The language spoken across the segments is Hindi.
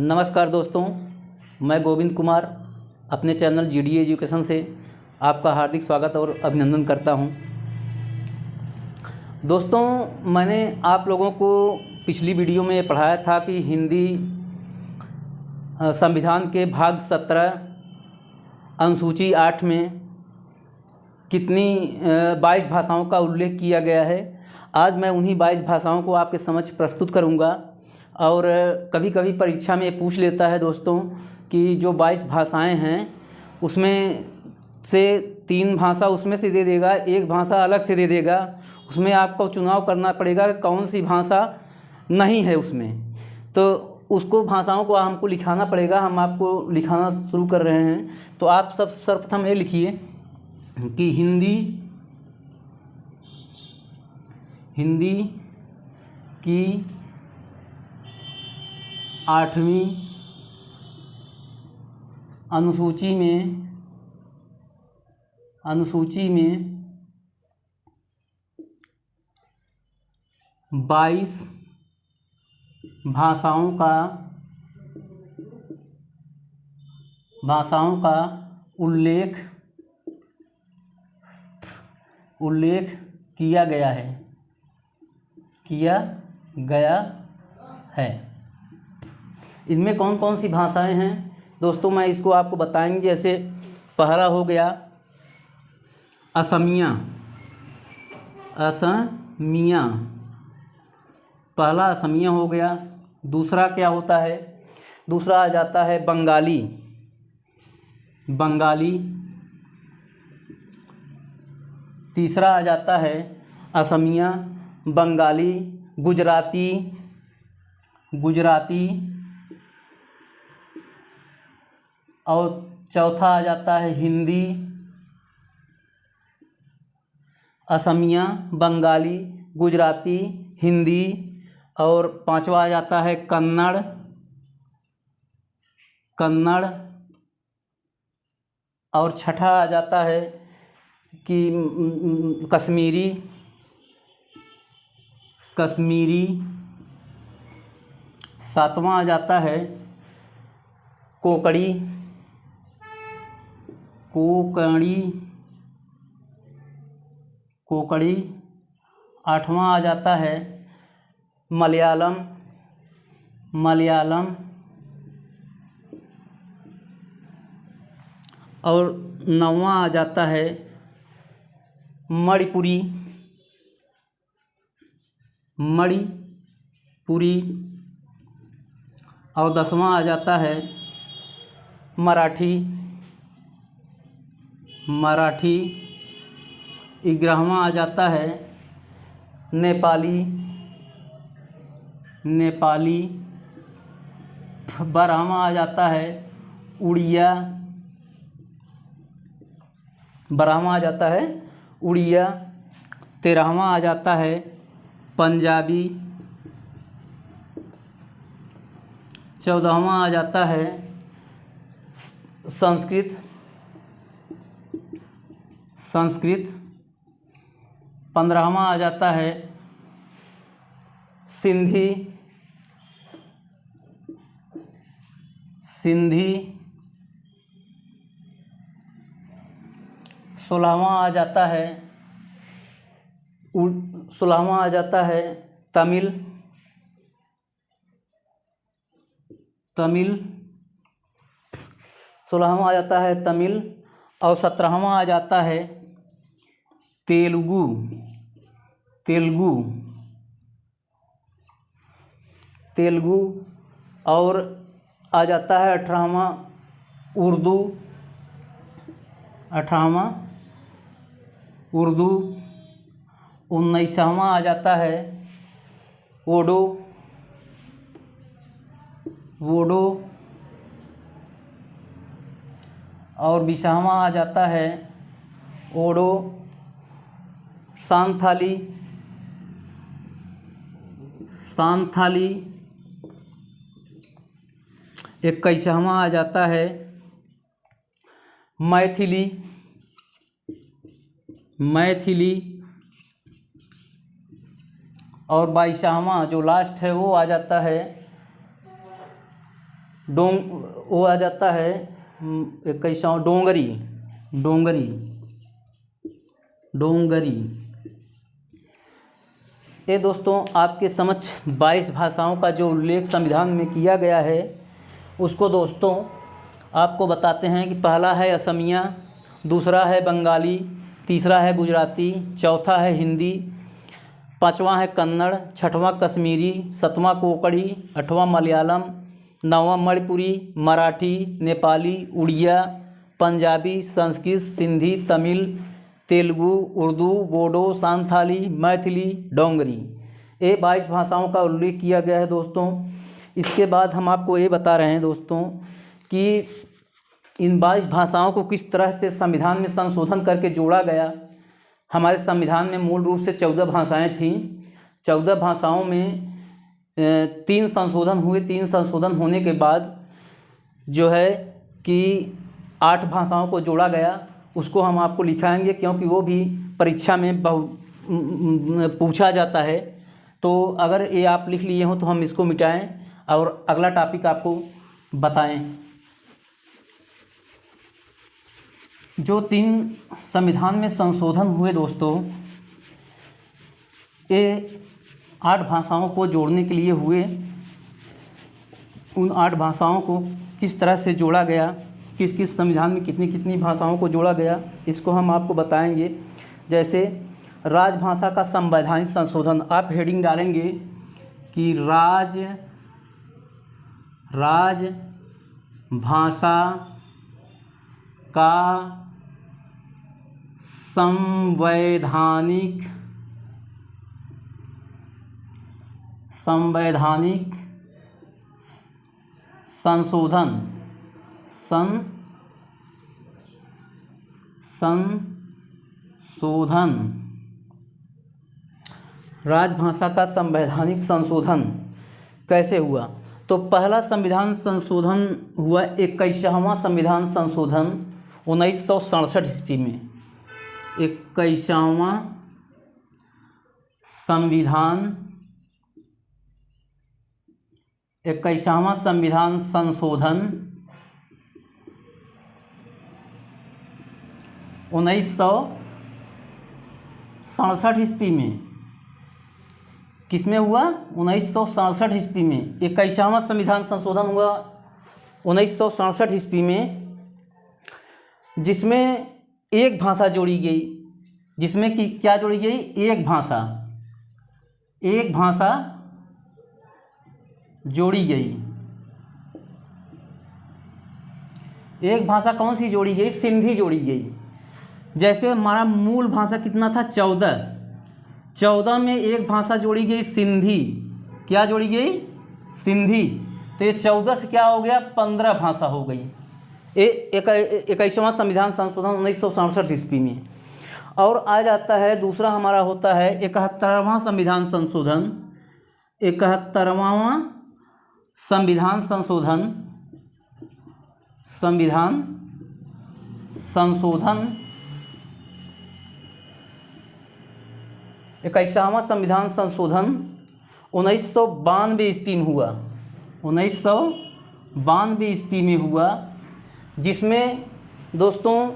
नमस्कार दोस्तों, मैं गोविंद कुमार अपने चैनल जीडी एजुकेशन से आपका हार्दिक स्वागत और अभिनंदन करता हूं। दोस्तों, मैंने आप लोगों को पिछली वीडियो में पढ़ाया था कि हिंदी संविधान के भाग 17 अनुसूची 8 में कितनी 22 भाषाओं का उल्लेख किया गया है। आज मैं उन्हीं 22 भाषाओं को आपके समक्ष प्रस्तुत करूंगा। और कभी कभी परीक्षा में पूछ लेता है दोस्तों कि जो 22 भाषाएं हैं उसमें से 3 भाषा उसमें से दे देगा, एक भाषा अलग से दे देगा। उसमें आपको चुनाव करना पड़ेगा कि कौन सी भाषा नहीं है उसमें। तो उसको भाषाओं को हमको लिखाना पड़ेगा। हम आपको लिखाना शुरू कर रहे हैं। तो आप सब सर्वप्रथम ये लिखिए कि हिंदी की 8वीं अनुसूची में 22 भाषाओं का उल्लेख किया गया है। इनमें कौन कौन सी भाषाएं हैं दोस्तों, मैं इसको आपको बताएंगे। जैसे पहला हो गया असमिया। पहला असमिया हो गया। दूसरा क्या होता है? दूसरा आ जाता है बंगाली। तीसरा आ जाता है असमिया, बंगाली, गुजराती और चौथा आ जाता है हिंदी, असमिया, बंगाली, गुजराती, हिंदी। और पांचवा आ जाता है कन्नड़। और छठा आ जाता है कि कश्मीरी। सातवां आ जाता है कोंकणी। आठवां आ जाता है मलयालम। और नौवां आ जाता है मणिपुरी। और 10वां आ जाता है मराठी। 11वां आ जाता है नेपाली। 12वां आ जाता है उड़िया। 13वां आ जाता है पंजाबी। 14वां आ जाता है संस्कृत। 15वां आ जाता है सिंधी। 16वां आ जाता है तमिल। 16वां आ जाता है तमिल। और 17वां आ जाता है तेलुगु। और आ जाता है 18वां उर्दू। 19वां आ जाता है वोडो। और 20वां आ जाता है ओडो सांथाली। 21वां आ जाता है मैथिली। और 22वां जो लास्ट है वो आ जाता है वो आ जाता है 21वां डोंगरी। डोंगरी डोंगरी ये दोस्तों आपके समक्ष 22 भाषाओं का जो उल्लेख संविधान में किया गया है उसको दोस्तों आपको बताते हैं कि पहला है असमिया, दूसरा है बंगाली, तीसरा है गुजराती, चौथा है हिंदी, पांचवा है कन्नड़, छठवां कश्मीरी, सातवां कोंकणी, आठवां मलयालम, नौवां मणिपुरी, मराठी, नेपाली, उड़िया, पंजाबी, संस्कृत, सिंधी, तमिल, तेलुगु, उर्दू, बोडो, सांथाली, मैथिली, डोंगरी। ये 22 भाषाओं का उल्लेख किया गया है दोस्तों। इसके बाद हम आपको ये बता रहे हैं दोस्तों कि इन 22 भाषाओं को किस तरह से संविधान में संशोधन करके जोड़ा गया। हमारे संविधान में मूल रूप से 14 भाषाएं थीं। 14 भाषाओं में 3 संशोधन हुए। 3 संशोधन होने के बाद जो है कि 8 भाषाओं को जोड़ा गया। उसको हम आपको लिखाएंगे क्योंकि वो भी परीक्षा में पूछा जाता है। तो अगर ये आप लिख लिए हो तो हम इसको मिटाएं और अगला टॉपिक आपको बताएं। जो 3 संविधान में संशोधन हुए दोस्तों, ये 8 भाषाओं को जोड़ने के लिए हुए। उन 8 भाषाओं को किस तरह से जोड़ा गया, किस किस संविधान में कितनी कितनी भाषाओं को जोड़ा गया, इसको हम आपको बताएंगे। जैसे राजभाषा का संवैधानिक संशोधन, आप हेडिंग डालेंगे कि राजभाषा का संवैधानिक संशोधन राजभाषा का संवैधानिक संशोधन कैसे हुआ। तो पहला संविधान संशोधन हुआ 21वां संविधान संशोधन 1967 ईस्वी में। 21वां संविधान संशोधन 1967 ईस्वी में। किसमें हुआ? 1967 ईस्वी में 21वां संविधान संशोधन हुआ 1967 ईस्वी में, जिसमें एक भाषा जोड़ी गई। जिसमें कि क्या जोड़ी गई? एक भाषा जोड़ी गई। एक भाषा कौन सी जोड़ी गई? सिंधी जोड़ी गई। जैसे हमारा मूल भाषा कितना था? 14 में एक भाषा जोड़ी गई सिंधी। क्या जोड़ी गई? सिंधी। तो ये 14 से क्या हो गया? 15 भाषा हो गई। 21वां संविधान संशोधन 1967 ईस्वी में। और आ जाता है दूसरा हमारा होता है 71वां संविधान संशोधन। 71वां संविधान संशोधन 21वां संविधान संशोधन 1992 ईस्वी में हुआ। 1992 ईस्वी में हुआ, जिसमें दोस्तों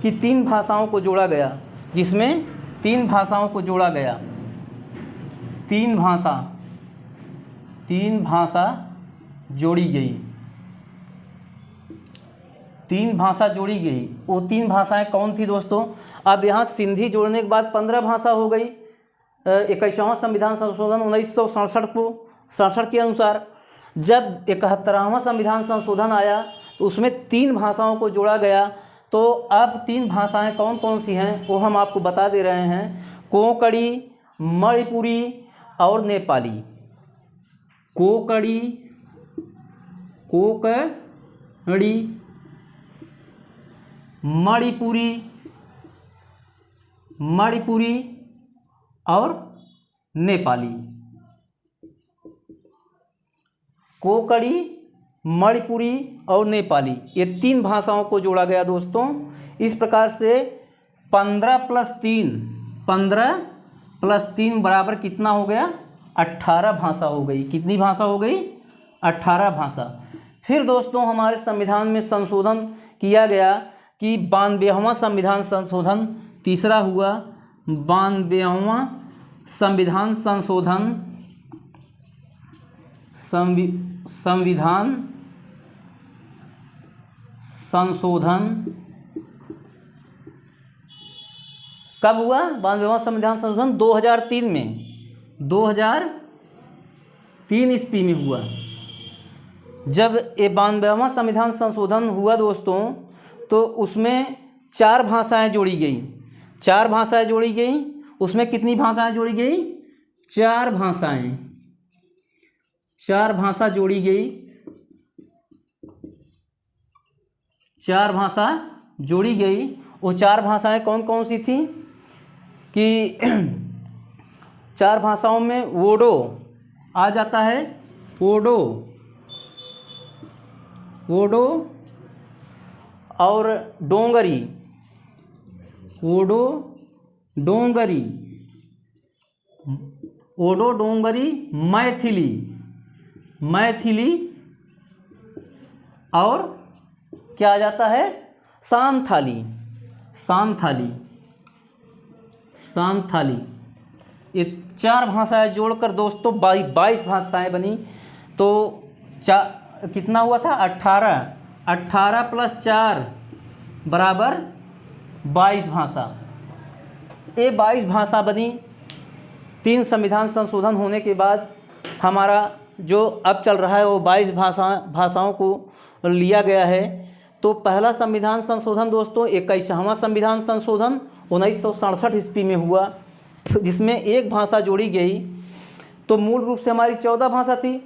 कि 3 भाषाओं को जोड़ा गया। जिसमें 3 भाषाओं को जोड़ा गया। 3 भाषा जोड़ी गई। 3 भाषा जोड़ी गई। वो 3 भाषाएं कौन थी दोस्तों? अब यहाँ सिंधी जोड़ने के बाद 15 भाषा हो गई। 21वां संविधान संशोधन 1967 के अनुसार। जब 71वां संविधान संशोधन आया तो उसमें 3 भाषाओं को जोड़ा गया। तो अब 3 भाषाएं कौन कौन सी हैं वो हम आपको बता दे रहे हैं। कोंकणी, मणिपुरी और नेपाली। कोंकणी, मणिपुरी और नेपाली। कोंकणी, मणिपुरी और नेपाली, ये 3 भाषाओं को जोड़ा गया दोस्तों। इस प्रकार से 15 प्लस 3 बराबर कितना हो गया? 18 भाषा हो गई। कितनी भाषा हो गई? 18 भाषा। फिर दोस्तों हमारे संविधान में संशोधन किया गया कि 92वां संविधान संशोधन, तीसरा हुआ 92वां संविधान संशोधन, संविधान संशोधन कब हुआ? 92वां संविधान संशोधन 2003 में, 2003 ईस्वी में हुआ। जब ये 92वां संविधान संशोधन हुआ दोस्तों, तो उसमें 4 भाषाएं जोड़ी गई। 4 भाषाएं जोड़ी गई। उसमें कितनी भाषाएं जोड़ी गई? 4 भाषाएं, 4 भाषा जोड़ी गई। 4 भाषा जोड़ी गई। वो 4 भाषाएं कौन कौन सी थी कि 4 भाषाओं में वोडो आ जाता है, वोडो, वोडो और डोंगरी, वोडो डोंगरी, वोडो डोंगरी, मैथिली, मैथिली और क्या आ जाता है? सांथाली, सांथाली, सांथाली। ये 4 भाषाएं जोड़कर दोस्तों 22 भाषाएं बनी। तो कितना हुआ था? 18, 18 + 4 बराबर 22 भाषा। ये 22 भाषा बनी। 3 संविधान संशोधन होने के बाद हमारा जो अब चल रहा है वो 22 भाषाओं को लिया गया है। तो पहला संविधान संशोधन दोस्तों 21वां संविधान संशोधन 1967 ईस्वी में हुआ, जिसमें 1 भाषा जोड़ी गई। तो मूल रूप से हमारी 14 भाषा थी।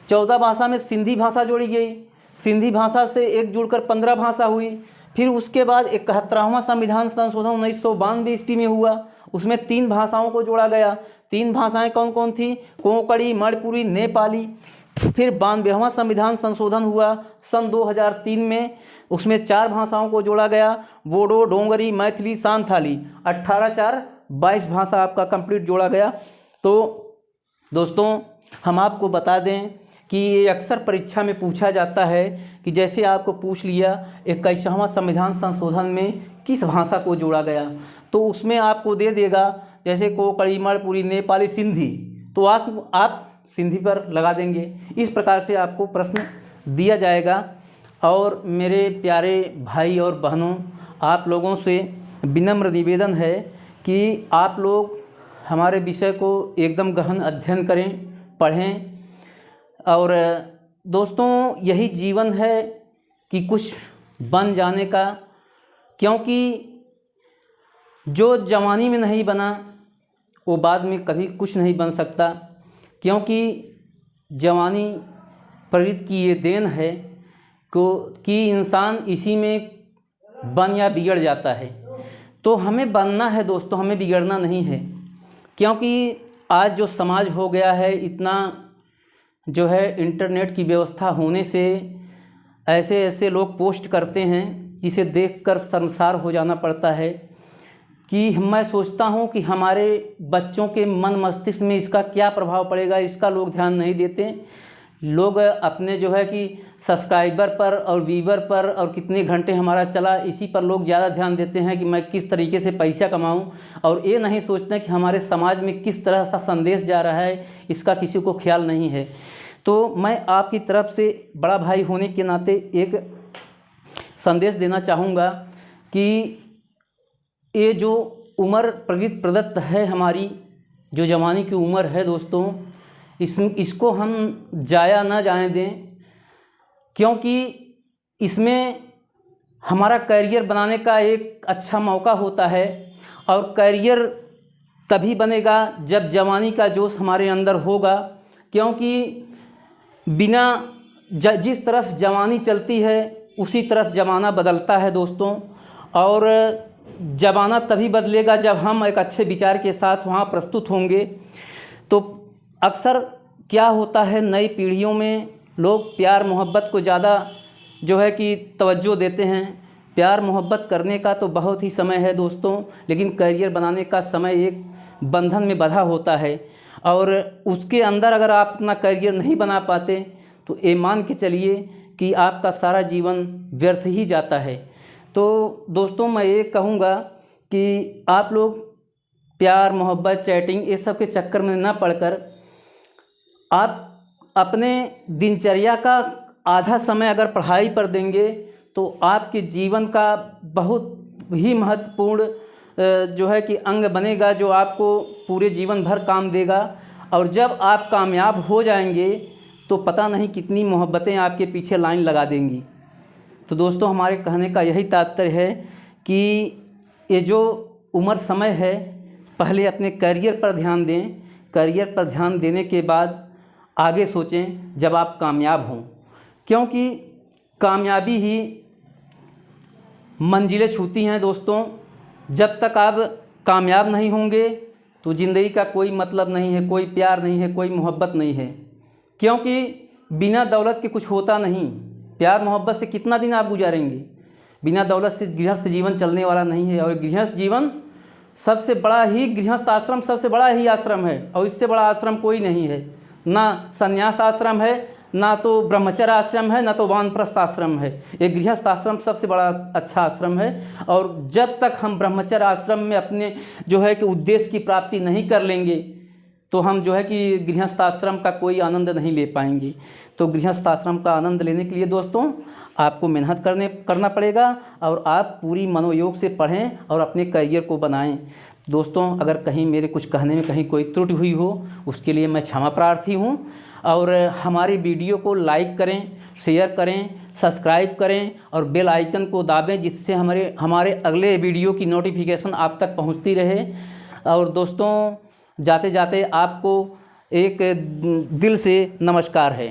14 भाषा में सिंधी भाषा जोड़ी गई। सिंधी भाषा से 1 जुड़कर 15 भाषा हुई। फिर उसके बाद 71वां संविधान संशोधन 1992 ईस्वी में हुआ। उसमें 3 भाषाओं को जोड़ा गया। 3 भाषाएं कौन कौन थी? कोंकणी, मणिपुरी, नेपाली। फिर 92वां संविधान संशोधन हुआ सन 2003 में। उसमें 4 भाषाओं को जोड़ा गया, बोडो, डोंगरी, मैथिली, सांथाली। 18 × 4 = 22 भाषा आपका कंप्लीट जोड़ा गया। तो दोस्तों हम आपको बता दें कि ये अक्सर परीक्षा में पूछा जाता है कि जैसे आपको पूछ लिया 21वां संविधान संशोधन में किस भाषा को जोड़ा गया, तो उसमें आपको दे देगा जैसे कोंकणी, मणिपुरी, नेपाली, सिंधी, तो आप सिंधी पर लगा देंगे। इस प्रकार से आपको प्रश्न दिया जाएगा। और मेरे प्यारे भाई और बहनों, आप लोगों से विनम्र निवेदन है कि आप लोग हमारे विषय को एकदम गहन अध्ययन करें, पढ़ें। और दोस्तों यही जीवन है कि कुछ बन जाने का, क्योंकि जो जवानी में नहीं बना वो बाद में कभी कुछ नहीं बन सकता। क्योंकि जवानी प्रकृति की ये देन है कि इंसान इसी में बन या बिगड़ जाता है। तो हमें बनना है दोस्तों, हमें बिगड़ना नहीं है। क्योंकि आज जो समाज हो गया है, इतना जो है इंटरनेट की व्यवस्था होने से ऐसे ऐसे लोग पोस्ट करते हैं जिसे देखकर शर्मसार हो जाना पड़ता है। कि मैं सोचता हूँ कि हमारे बच्चों के मन मस्तिष्क में इसका क्या प्रभाव पड़ेगा, इसका लोग ध्यान नहीं देते। लोग अपने जो है कि सब्सक्राइबर पर और व्यूवर पर और कितने घंटे हमारा चला, इसी पर लोग ज़्यादा ध्यान देते हैं कि मैं किस तरीके से पैसा कमाऊं, और ये नहीं सोचते कि हमारे समाज में किस तरह सा संदेश जा रहा है, इसका किसी को ख्याल नहीं है। तो मैं आपकी तरफ से बड़ा भाई होने के नाते एक संदेश देना चाहूँगा कि ये जो उम्र प्रकृति प्रदत्त है, हमारी जो जवानी की उम्र है दोस्तों, इसको हम जाया ना जाने दें। क्योंकि इसमें हमारा करियर बनाने का एक अच्छा मौका होता है। और करियर तभी बनेगा जब जवानी का जोश हमारे अंदर होगा। क्योंकि बिना जिस तरफ जवानी चलती है उसी तरफ ज़माना बदलता है दोस्तों। और ज़माना तभी बदलेगा जब हम एक अच्छे विचार के साथ वहाँ प्रस्तुत होंगे। तो अक्सर क्या होता है, नई पीढ़ियों में लोग प्यार मोहब्बत को ज़्यादा जो है कि तवज्जो देते हैं। प्यार मोहब्बत करने का तो बहुत ही समय है दोस्तों, लेकिन करियर बनाने का समय एक बंधन में बंधा होता है। और उसके अंदर अगर आप अपना करियर नहीं बना पाते तो ये मान के चलिए कि आपका सारा जीवन व्यर्थ ही जाता है। तो दोस्तों मैं ये कहूँगा कि आप लोग प्यार मोहब्बत चैटिंग ये सब के चक्कर में ना पड़कर आप अपने दिनचर्या का आधा समय अगर पढ़ाई पर देंगे तो आपके जीवन का बहुत ही महत्वपूर्ण जो है कि अंग बनेगा, जो आपको पूरे जीवन भर काम देगा। और जब आप कामयाब हो जाएंगे तो पता नहीं कितनी मोहब्बतें आपके पीछे लाइन लगा देंगी। तो दोस्तों हमारे कहने का यही तात्पर्य है कि ये जो उम्र समय है, पहले अपने करियर पर ध्यान दें, करियर पर ध्यान देने के बाद आगे सोचें जब आप कामयाब हों, क्योंकि कामयाबी ही मंजिलें छूती हैं। दोस्तों जब तक आप कामयाब नहीं होंगे तो ज़िंदगी का कोई मतलब नहीं है, कोई प्यार नहीं है, कोई मोहब्बत नहीं है, क्योंकि बिना दौलत के कुछ होता नहीं। प्यार मोहब्बत से कितना दिन आप गुजारेंगे? बिना दौलत से गृहस्थ जीवन चलने वाला नहीं है। और गृहस्थ जीवन सबसे बड़ा ही, गृहस्थ आश्रम सबसे बड़ा ही आश्रम है, और इससे बड़ा आश्रम कोई नहीं है। ना संन्यास आश्रम है, ना तो ब्रह्मचर्य आश्रम है, ना तो वानप्रस्थ आश्रम है। ये गृहस्थ आश्रम सबसे बड़ा अच्छा आश्रम है। और जब तक हम ब्रह्मचर्य आश्रम में अपने जो है कि उद्देश्य की प्राप्ति नहीं कर लेंगे तो हम जो है कि गृहस्थ आश्रम का कोई आनंद नहीं ले पाएंगे। तो गृहस्थ आश्रम का आनंद लेने के लिए दोस्तों आपको मेहनत करना पड़ेगा, और आप पूरी मनोयोग से पढ़ें और अपने करियर को बनाएं। दोस्तों अगर कहीं मेरे कुछ कहने में कहीं कोई त्रुटि हुई हो उसके लिए मैं क्षमा प्रार्थी हूँ। और हमारी वीडियो को लाइक करें, शेयर करें, सब्सक्राइब करें और बेल आइकन को दाबें, जिससे हमारे अगले वीडियो की नोटिफिकेशन आप तक पहुँचती रहे। और दोस्तों जाते जाते आपको एक दिल से नमस्कार है।